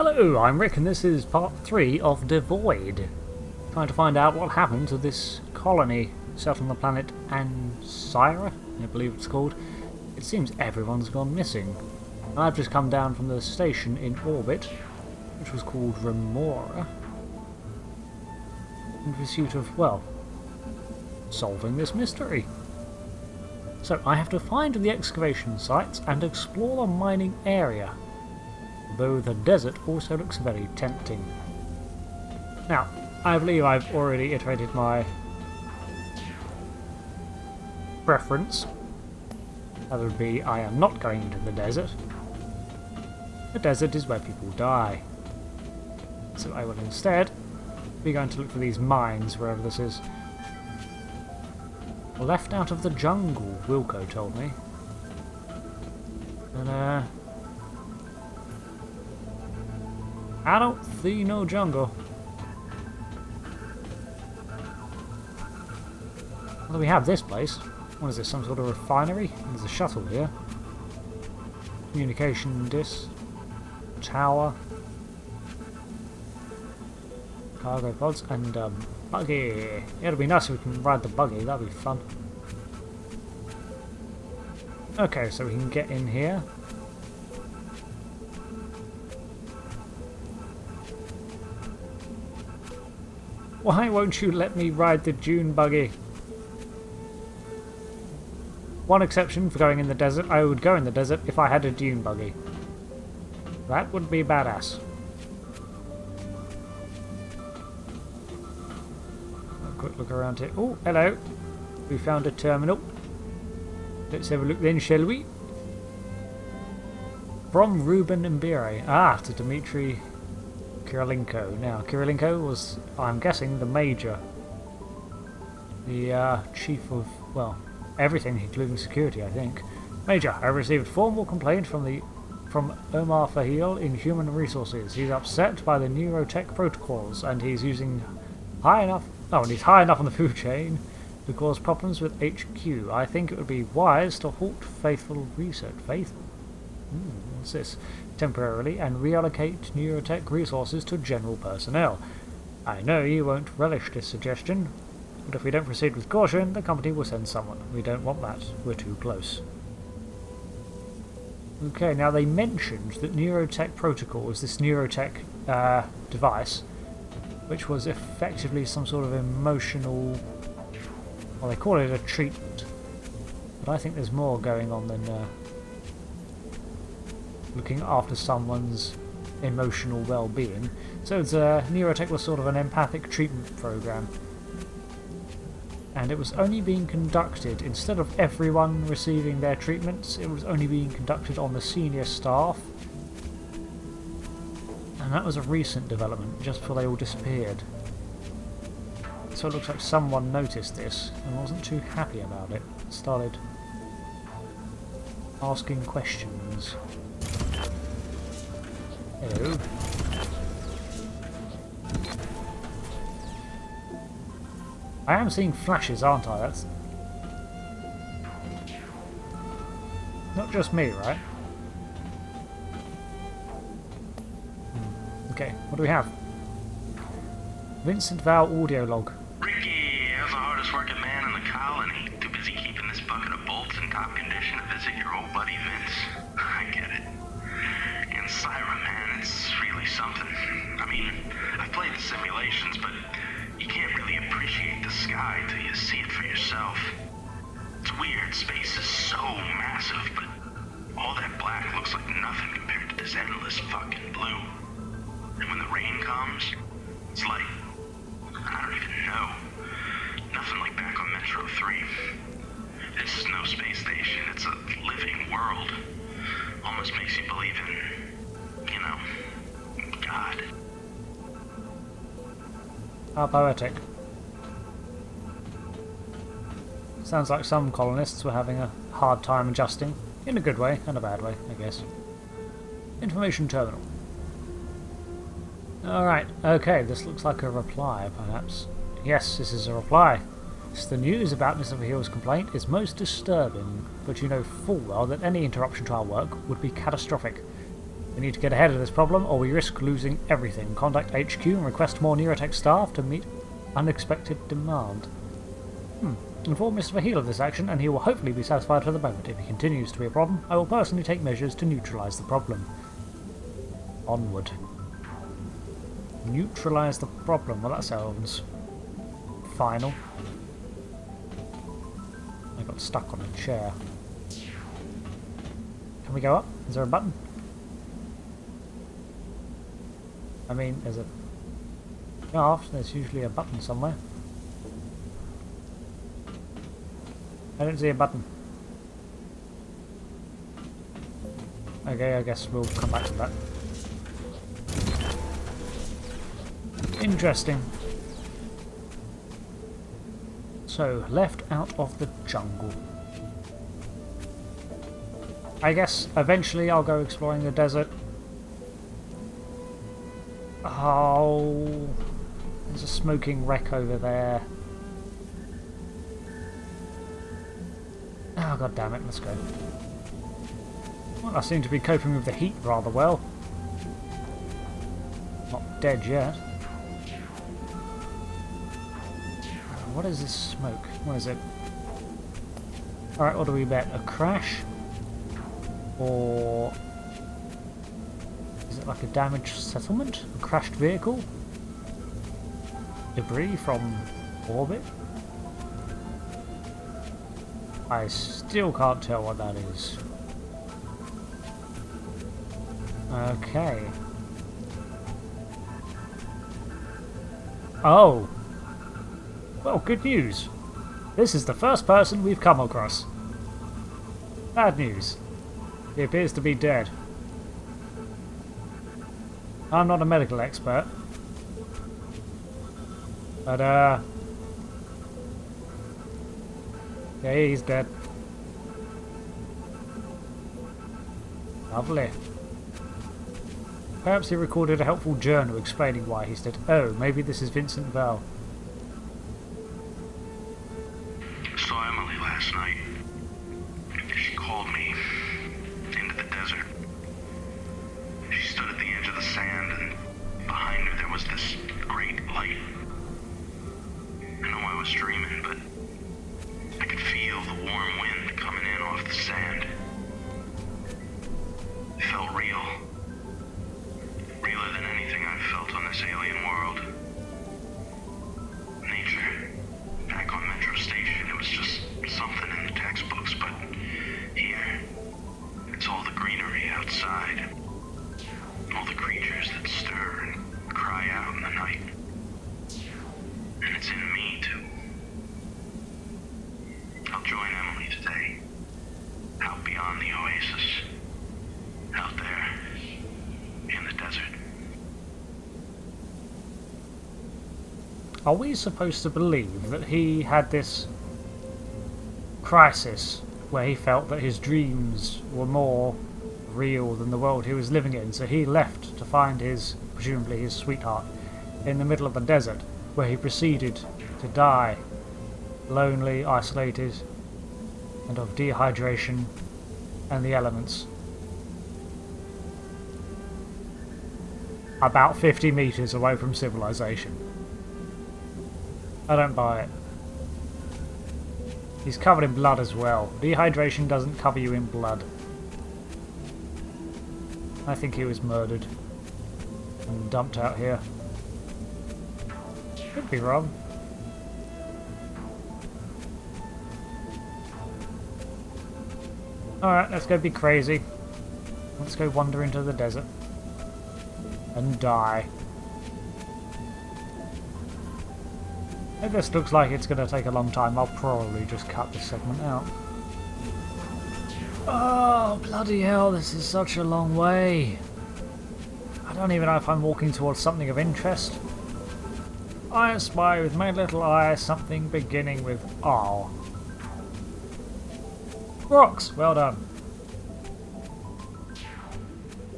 Hello, I'm Rick and this is part 3 of Devoid. Trying to find out what happened to this colony set on the planet Ancyra, I believe it's called. It seems everyone's gone missing. And I've just come down from the station in orbit, which was called Remora, in pursuit of, well, solving this mystery. So I have to find the excavation sites and explore the mining area, though the desert also looks very tempting. Now, I believe I've already iterated my preference. That would be, I am not going into the desert. The desert is where people die. So I will instead be going to look for these mines, wherever this is. Left out of the jungle, Wilco told me. And I don't see no jungle. Well, we have this place. What is this, some sort of refinery? There's a shuttle here. Communication disc. Tower. Cargo pods and buggy. Yeah, it'll be nice if we can ride the buggy, that'd be fun. Okay, so we can get in here. Why won't you let me ride the dune buggy? One exception for going in the desert, I would go in the desert if I had a dune buggy. That would be badass. A quick look around here. Oh, hello. We found a terminal. Let's have a look then, shall we? From Ruben Imbire. Ah, to Dmitry Kirilenko. Now, Kirilenko was, I'm guessing, the major. The chief of, well, everything, including security, I think. Major, I received formal complaint from Omar Fahil in Human Resources. He's upset by the neurotech protocols, and he's using high enough. Oh, and he's high enough on the food chain to cause problems with HQ. I think it would be wise to halt faithful research. Faithful? What's this? Temporarily, and reallocate neurotech resources to general personnel. I know you won't relish this suggestion, but if we don't proceed with caution, the company will send someone. We don't want that. We're too close. Okay, now they mentioned that neurotech protocol was this neurotech device, which was effectively some sort of emotional, well, they call it a treatment, but I think there's more going on than looking after someone's emotional well-being. So neurotech was sort of an empathic treatment program, and it was only being conducted, instead of everyone receiving their treatments, it was only being conducted on the senior staff. And that was a recent development, just before they all disappeared. So it looks like someone noticed this and wasn't too happy about it. Started asking questions. Hello. I am seeing flashes, aren't I? That's not just me, right? Okay, what do we have? Vincent Val audio log. Ricky, as the hardest working man in the colony, too busy keeping this bucket of bolts in top condition to visit your old buddy Vince. I get it. Ancyra, man, it's really something. I mean, I've played the simulations, but you can't really appreciate the sky till you see it for yourself. It's weird, space is so massive, but all that black looks like nothing compared to this endless fucking blue. And when the rain comes, it's like, I don't even know. Nothing like back on Metro 3. This is no space station, it's a living world. Almost makes you believe in, you know, God. How poetic. Sounds like some colonists were having a hard time adjusting, in a good way and a bad way, I guess. Information terminal. Alright, okay, this looks like a reply, perhaps. Yes, this is a reply. The news about Mr. Vahil's complaint is most disturbing, but you know full well that any interruption to our work would be catastrophic. We need to get ahead of this problem, or we risk losing everything. Contact HQ and request more Neurotech staff to meet unexpected demand. Inform Mr. Vaheel of this action, and he will hopefully be satisfied for the moment. If he continues to be a problem, I will personally take measures to neutralize the problem. Onward. Neutralize the problem. Well, that sounds final. I got stuck on a chair. Can we go up? Is there a button? I mean, there's a shaft. There's usually a button somewhere. I don't see a button. Okay, I guess we'll come back to that. Interesting. So, left out of the jungle. I guess eventually I'll go exploring the desert. Oh, there's a smoking wreck over there. Oh, god damn it, let's go. Well, I seem to be coping with the heat rather well. Not dead yet. What is this smoke? What is it? Alright, what do we bet? A crash? Or is it like a damaged settlement? A crashed vehicle? Debris from orbit? I still can't tell what that is. Okay. Oh. Well, good news. This is the first person we've come across. Bad news. He appears to be dead. I'm not a medical expert. But, yeah, he's dead. Lovely. Perhaps he recorded a helpful journal explaining why he's dead. Oh, maybe this is Vincent Val. Saw Emily last night. She called me into the desert. She stood at the edge of the sand, and behind her there was this great light. I know I was dreaming, but I could feel the warm wind coming in off the sand. It felt real. Realer than anything I've felt on this alien world. Nature. Back on Metro Station, it was just something in the textbooks, but here, it's all the greenery outside. All the creatures that stir and cry out in the night. And it's in me, too. I'll join Emily today. Out beyond the oasis. Out there. In the desert. Are we supposed to believe that he had this crisis where he felt that his dreams were more real than the world he was living in, so he left to find his, presumably his sweetheart, in the middle of the desert, where he proceeded to die, lonely, isolated, and of dehydration and the elements. About 50 meters away from civilization. I don't buy it. He's covered in blood as well. Dehydration doesn't cover you in blood. I think he was murdered and dumped out here. Could be wrong. Alright, let's go be crazy. Let's go wander into the desert. And die. If this looks like it's going to take a long time, I'll probably just cut this segment out. Oh, bloody hell, this is such a long way. I don't even know if I'm walking towards something of interest. I spy with my little eye something beginning with R. Rocks, well done.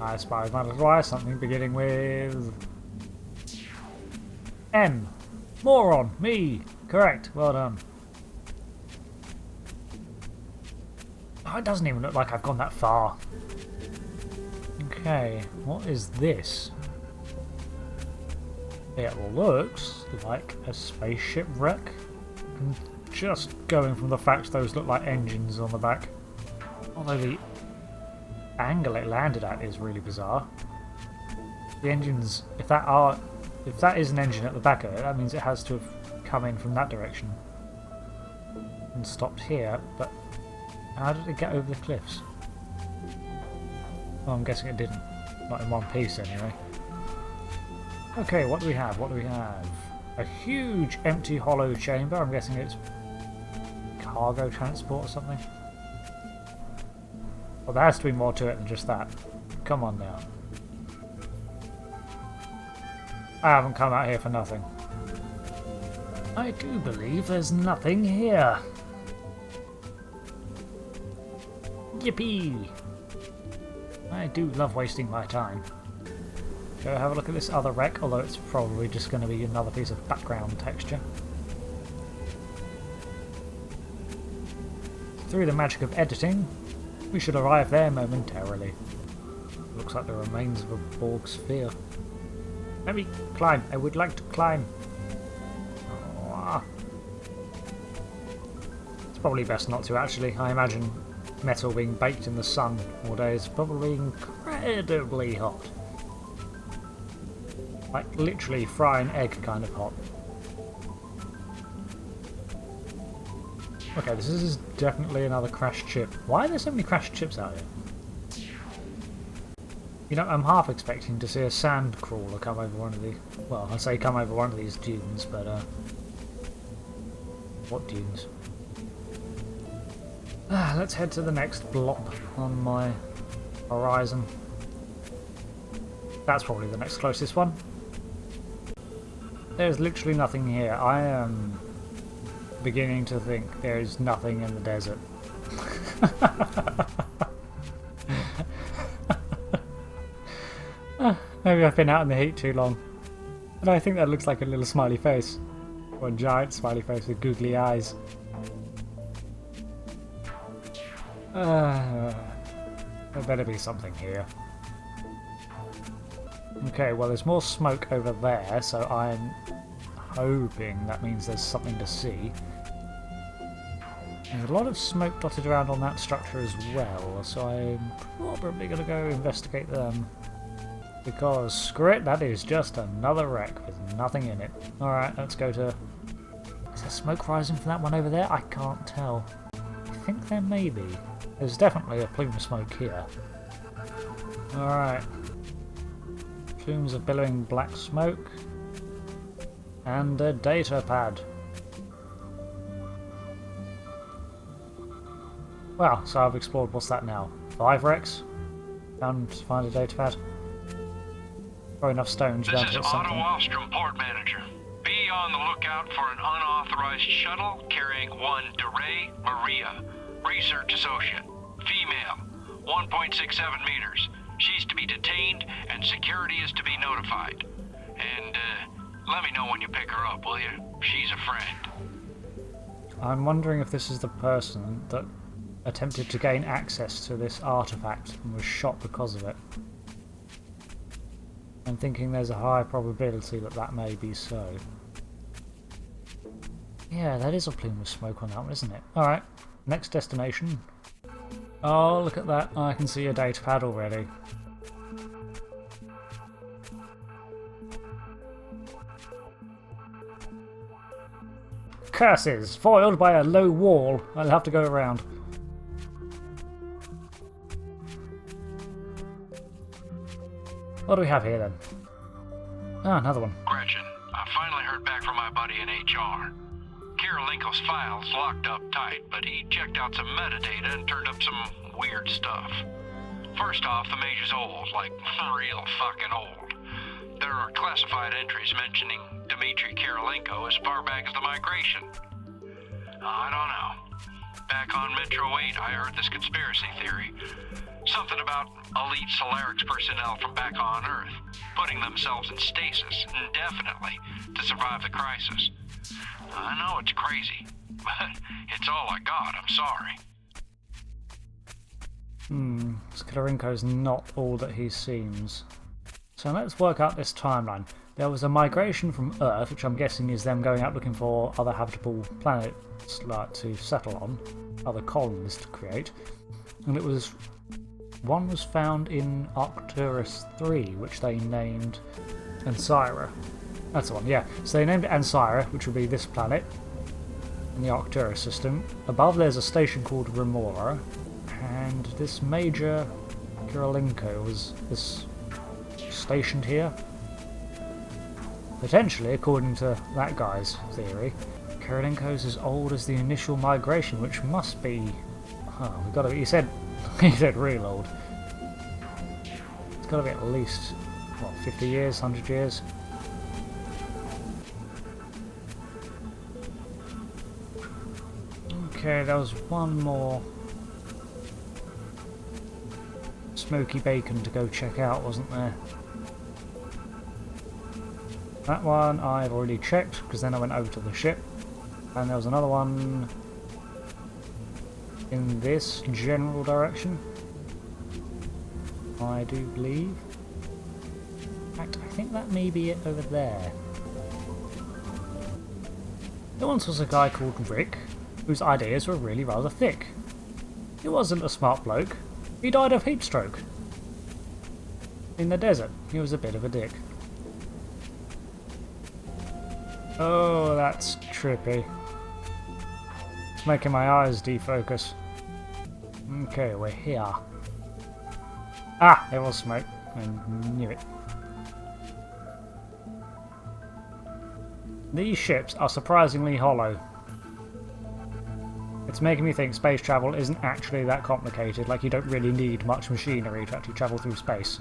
I spy with my little eye something beginning with M. Moron, me. Correct, well done. Oh, it doesn't even look like I've gone that far. Okay, what is this? It looks like a spaceship wreck. I'm just going from the fact those look like engines on the back. Although the angle it landed at is really bizarre. The engines, if that is an engine at the back of it, that means it has to have come in from that direction and stopped here, but how did it get over the cliffs? Oh, I'm guessing it didn't. Not in one piece anyway. Okay, what do we have? What do we have? A huge empty hollow chamber. I'm guessing it's cargo transport or something. Well, there has to be more to it than just that. Come on now. I haven't come out here for nothing. I do believe there's nothing here. Yippee! I do love wasting my time. Go have a look at this other wreck, although it's probably just going to be another piece of background texture. Through the magic of editing, we should arrive there momentarily. Looks like the remains of a Borg sphere. Let me climb. I would like to climb. Oh. It's probably best not to, actually. I imagine metal being baked in the sun all day is probably incredibly hot. Like literally fry an egg kind of hot. Okay, this is definitely another crashed ship. Why are there so many crashed ships out here? You know, I'm half expecting to see a sand crawler come over one of the... Well, I say come over one of these dunes, but what dunes? Let's head to the next blob on my horizon. That's probably the next closest one. There's literally nothing here. I am beginning to think there is nothing in the desert. Maybe I've been out in the heat too long. But I think that looks like a little smiley face. Or a giant smiley face with googly eyes. There better be something here. Okay, well there's more smoke over there, so I'm hoping that means there's something to see. There's a lot of smoke dotted around on that structure as well, so I'm probably going to go investigate them. Because, screw it, that is just another wreck with nothing in it. Alright, let's go to... Is there smoke rising from that one over there? I can't tell. I think there may be. There's definitely a plume of smoke here. Alright. Plumes of billowing black smoke. And a data pad. Well, so I've explored, what's that now? 5 wrecks? Find a data pad. Probably enough stones. This is Otto Ostrom, port manager. Be on the lookout for an unauthorized shuttle carrying one DeRay Maria, research associate, female, 1.67 meters. She's to be detained and security is to be notified. And let me know when you pick her up, will you? She's a friend. I'm wondering if this is the person that attempted to gain access to this artifact and was shot because of it. I'm thinking there's a high probability that that may be so. Yeah, that is a plume of smoke on that one, isn't it? Alright, next destination. Oh, look at that. I can see a data pad already. Curses! Foiled by a low wall. I'll have to go around. What do we have here then? Ah, another one. Gretchen, I finally heard back from my buddy in HR. Kirilenko's file's locked up tight, but he checked out some metadata and turned up some weird stuff. First off, the Major's old, like real fucking old. There are classified entries mentioning Dmitry Kirilenko as far back as the migration. I don't know. Back on Metro 8, I heard this conspiracy theory. Something about elite Solarix personnel from back on Earth, putting themselves in stasis indefinitely to survive the crisis. I know it's crazy, but it's all I got, I'm sorry. Skelerenko's not all that he seems. So let's work out this timeline. There was a migration from Earth, which I'm guessing is them going out looking for other habitable planets like to settle on, other colonies to create. And it was one was found in Arcturus 3, which they named Ancyra. That's the one, yeah. So they named it Ancyra, which would be this planet in the Arcturus system. Above there's a station called Remora, and this Major Kirilenko was stationed here. Potentially, according to that guy's theory, Kirilenko's as old as the initial migration, which must be. We've got to. He said real old. It's got to be at least 50 years, 100 years. Okay, there was one more smoky bacon to go check out, wasn't there? That one I've already checked, because then I went over to the ship. And there was another one in this general direction, I do believe. In fact, I think that may be it over there. There once was a guy called Rick, whose ideas were really rather thick. He wasn't a smart bloke. He died of heat stroke. In the desert, he was a bit of a dick. Oh, that's trippy. It's making my eyes defocus. Okay, we're here. Ah, there was smoke. I knew it. These ships are surprisingly hollow. It's making me think space travel isn't actually that complicated, like you don't really need much machinery to actually travel through space.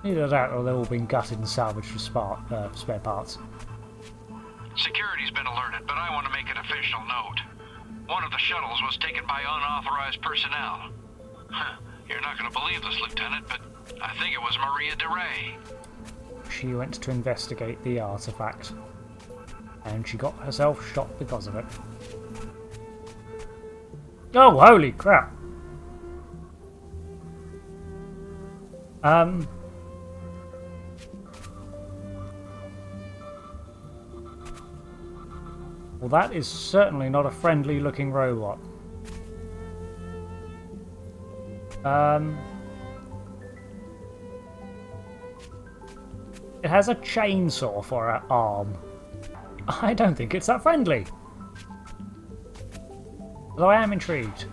Either that or they've all been gutted and salvaged for spare parts. Security's been alerted, but I want to make an official note. One of the shuttles was taken by unauthorized personnel. You're not going to believe this, Lieutenant, but I think it was Maria DeRay. She went to investigate the artifact, and she got herself shot because of it. Oh, holy crap! Well, that is certainly not a friendly-looking robot. It has a chainsaw for an arm. I don't think it's that friendly. Although I am intrigued.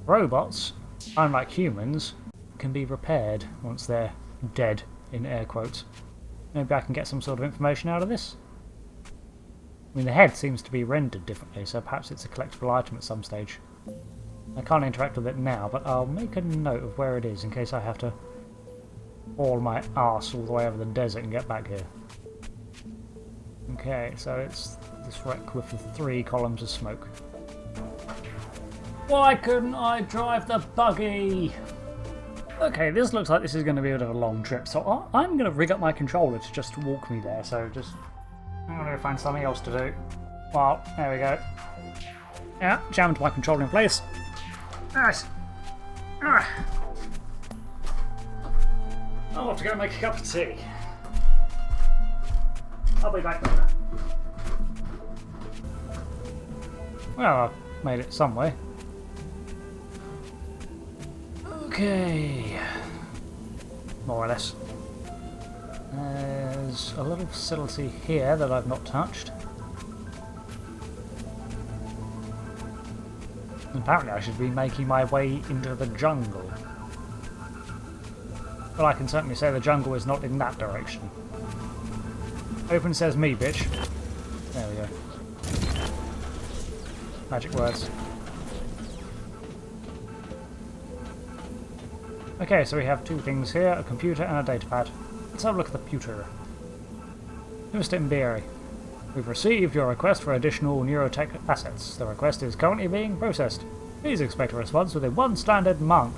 Robots, unlike humans, can be repaired once they're dead, in air quotes. Maybe I can get some sort of information out of this? I mean, the head seems to be rendered differently, so perhaps it's a collectible item at some stage. I can't interact with it now, but I'll make a note of where it is in case I have to haul my arse all the way over the desert and get back here. Okay, so it's this wreck with the 3 columns of smoke. Why couldn't I drive the buggy? Okay, this looks like this is going to be a bit of a long trip, so I'm going to rig up my controller to just walk me there, so I'm going to find something else to do. Well, there we go. Yeah, jammed my controller in place. Nice. I'll have to go make a cup of tea. I'll be back later. Well, I've made it some way. Okay. More or less. There's a little facility here that I've not touched. Apparently I should be making my way into the jungle. Well, I can certainly say the jungle is not in that direction. Open says me, bitch. There we go. Magic words. Okay, so we have 2 things here, a computer and a datapad. Let's have a look at the computer. Mr. Imberi, we've received your request for additional neurotech assets. The request is currently being processed. Please expect a response within 1 standard month.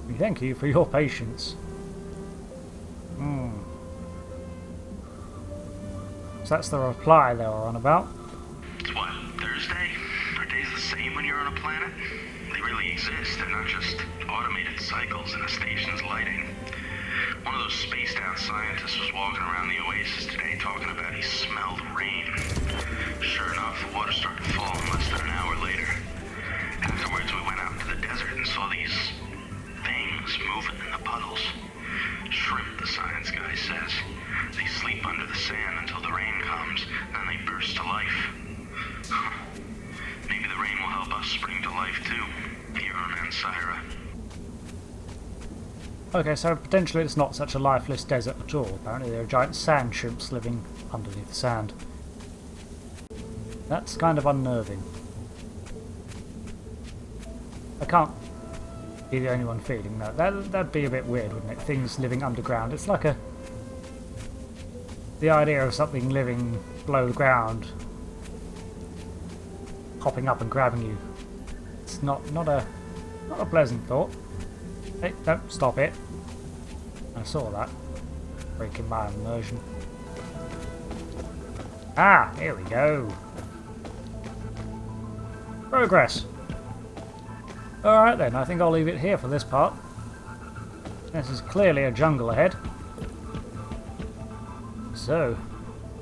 We thank you for your patience. So that's the reply they were on about. It's what, Thursday? Are days the same when you're in a planet? They really exist. They're not just automated cycles in a station's lighting. One of those spaced-out scientists was walking around the oasis today talking about he smelled rain. Sure enough, the water started falling less than an hour later. Afterwards, we went out into the desert and saw these things moving in the puddles. Shrimp, the science guy says. They sleep under the sand until the rain comes, then they burst to life. Maybe the rain will help us spring to life too, here on Ancyra. Okay, so potentially it's not such a lifeless desert at all. Apparently there are giant sand shrimps living underneath the sand. That's kind of unnerving. I can't be the only one feeling that. That'd be a bit weird, wouldn't it? Things living underground. It's like the idea of something living below the ground popping up and grabbing you. It's not a pleasant thought. Hey, don't stop it. I saw that. Breaking my immersion. Ah, here we go. Progress. Alright then, I think I'll leave it here for this part. This is clearly a jungle ahead. So,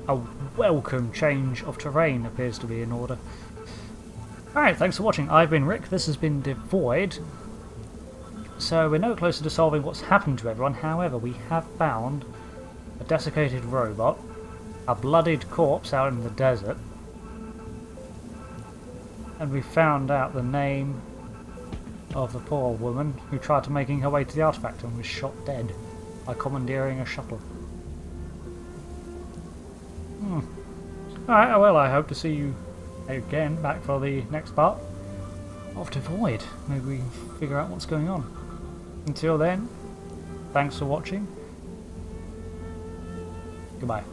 a welcome change of terrain appears to be in order. Alright, thanks for watching. I've been Rick, this has been Devoid. So we're no closer to solving what's happened to everyone, however we have found a desiccated robot, a bloodied corpse out in the desert, and we found out the name of the poor woman who tried to making her way to the artifact and was shot dead by commandeering a shuttle. Alright, well I hope to see you again back for the next part of Devoid. Maybe we can figure out what's going on. Until then, thanks for watching. Goodbye.